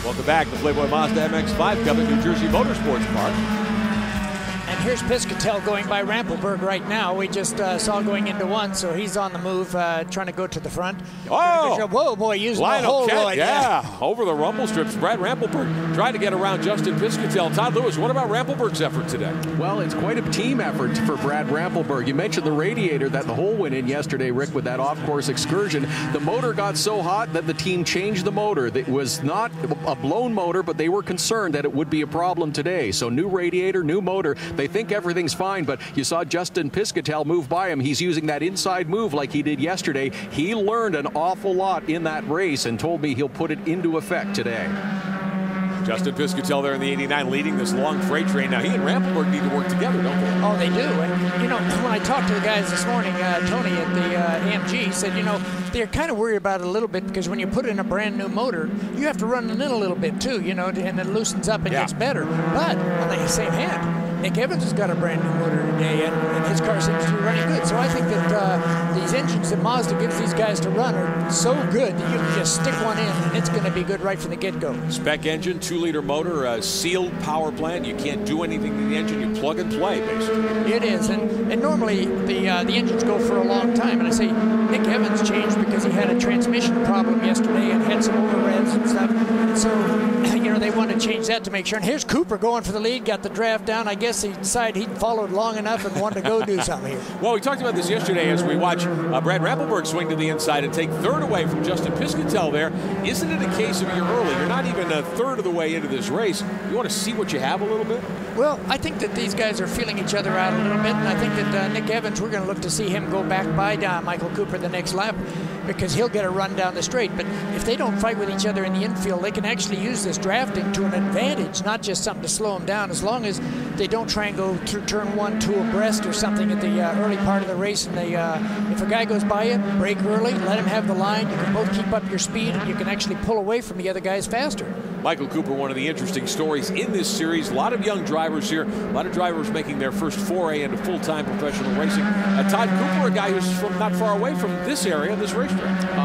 Welcome back to Playboy Mazda MX5 Cup at New Jersey Motorsports Park. And here's Piscatell going by Rampelberg right now. We just saw going into one, so he's on the move, trying to go to the front. Oh! Whoa, boy, using the Lionel whole Kent, ride. yeah. Over the rumble strips. Brad Rampelberg trying to get around Justin Piscatell. Todd Lewis, what about Rampelberg's effort today? Well, it's quite a team effort for Brad Rampelberg. You mentioned the radiator that the hole went in yesterday, Rick, with that off-course excursion. The motor got so hot that the team changed the motor. It was not a blown motor, but they were concerned that it would be a problem today. So new radiator, new motor. They think everything's fine, but you saw Justin Piscatell move by him. He's using that inside move like he did yesterday. He learned an awful lot in that race and told me he'll put it into effect today. Justin Piscatell there in the 89 leading this long freight train. Now, he and Rampelberg need to work together, don't they? Oh, they do. And, you know, when I talked to the guys this morning, Tony at the AMG said, you know, they're kind of worried about it a little bit because when you put in a brand new motor, you have to run it in a little bit too, you know, and it loosens up and gets better. But on the same hand, Nick Evans has got a brand new motor today, and his car seems to be running good. So I think that these engines that Mazda gives these guys to run are so good that you can just stick one in, and it's going to be good right from the get-go. Spec engine, 2-liter motor, sealed power plant. You can't do anything to the engine. You plug and play, basically. It is, and normally the engines go for a long time. And I say Nick Evans changed because he had a transmission problem yesterday and had some overrevs and stuff. And so, you know, they want to change that to make sure. And here's Cooper going for the lead, got the draft down. I guess he decided he'd followed long enough and wanted to go do something here. Well, we talked about this yesterday as we watch Brad Rampelberg swing to the inside and take third away from Justin Piscatell there. Isn't it a case of you're early? You're not even a third of the way into this race. You want to see what you have a little bit? Well, I think that these guys are feeling each other out a little bit, and I think that Nick Evans, we're going to look to see him go back by Michael Cooper the next lap because he'll get a run down the straight. But if they don't fight with each other in the infield, they can actually use this drafting to an advantage, not just something to slow them down, as long as they don't try and go through turn one two abreast or something at the early part of the race. And they, if a guy goes by you, brake early, let him have the line. You can both keep up your speed, and you can actually pull away from the other guys faster. Michael Cooper, one of the interesting stories in this series. A lot of young drivers here, a lot of drivers making their first foray into full-time professional racing. Todd Cooper, a guy who's from not far away from this area, this racetrack.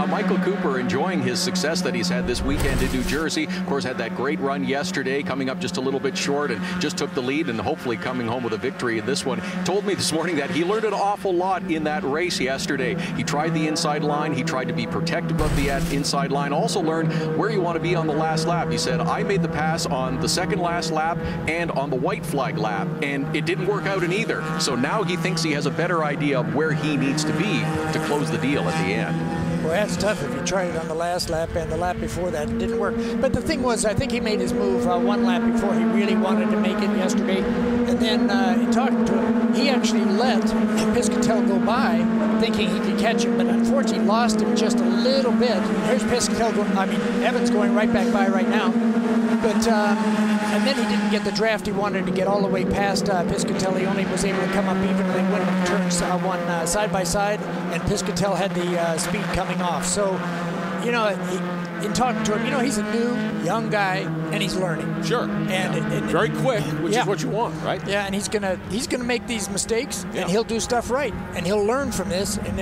Michael Cooper enjoying his success that he's had this weekend in New Jersey. Of course, had that great run yesterday, coming up just a little bit short and just took the lead and hopefully coming home with a victory in this one. Told me this morning that he learned an awful lot in that race yesterday. He tried the inside line. He tried to be protective of the inside line. Also learned where you want to be on the last lap. He said, I made the pass on the second last lap and on the white flag lap, and it didn't work out in either. So now he thinks he has a better idea of where he needs to be to close the deal at the end. Well, that's tough if you tried it on the last lap and the lap before that. It didn't work. But the thing was, I think he made his move one lap before he really wanted to make it yesterday. And then in talking to him, he actually let Piscatell go by thinking he could catch him, but unfortunately lost him just a little bit. Here's Piscatell going, Evans going right back by right now. But, and then he didn't get the draft he wanted to get all the way past Piscatell. He only was able to come up evenly when turns one side by side, and Piscatell had the speed coming off. So, you know, in talking to him, you know, he's a new, young guy, and he's learning. Sure. And very quick, which is what you want, right? Yeah, and he's gonna make these mistakes, and he'll do stuff right, and he'll learn from this. And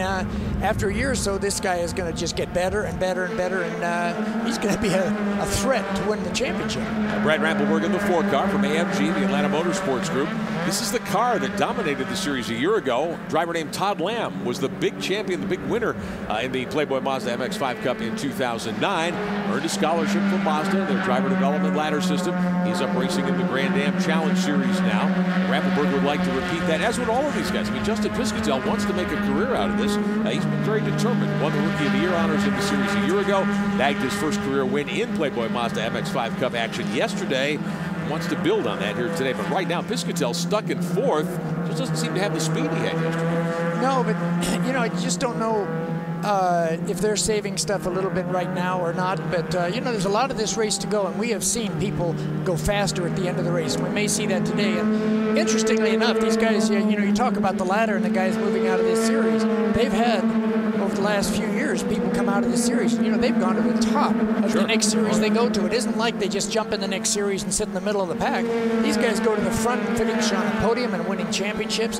after a year or so, this guy is gonna just get better and better and better, and he's gonna be a threat to win the championship. Brad Rampelberg in the 4 car from AMG, the Atlanta Motorsports Group. This is the car that dominated the series a year ago. A driver named Todd Lamb was the big champion, the big winner in the Playboy Mazda MX5 Cup in 2009. Earned a scholarship from Mazda, their driver development ladder system. He's up racing in the Grand Am Challenge Series now. Rampelberg would like to repeat that, as would all of these guys. I mean, Justin Piscatell wants to make a career out of this. He's been very determined. Won the Rookie of the Year honors in the series a year ago. Bagged his first career win in Playboy Mazda MX5 Cup action yesterday. Wants to build on that here today. But right now, Piscatell stuck in 4th. Just doesn't seem to have the speed he had yesterday. No, but, you know, I just don't know if they're saving stuff a little bit right now or not. But, you know, there's a lot of this race to go, and we have seen people go faster at the end of the race. And we may see that today. And interestingly enough, these guys, you know, you talk about the ladder and the guys moving out of this series. They've had, over the last few years, people come out of this series. You know, they've gone to the top of the next series they go to. It isn't like they just jump in the next series and sit in the middle of the pack. These guys go to the front and finish on a podium and winning championships.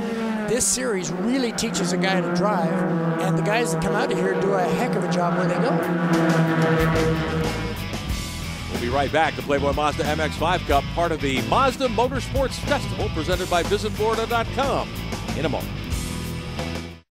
This series really teaches a guy to drive, and the guys that come out of here do a heck of a job where they go. We'll be right back. The Playboy Mazda MX5 Cup, part of the Mazda Motorsports Festival presented by VisitFlorida.com in a moment.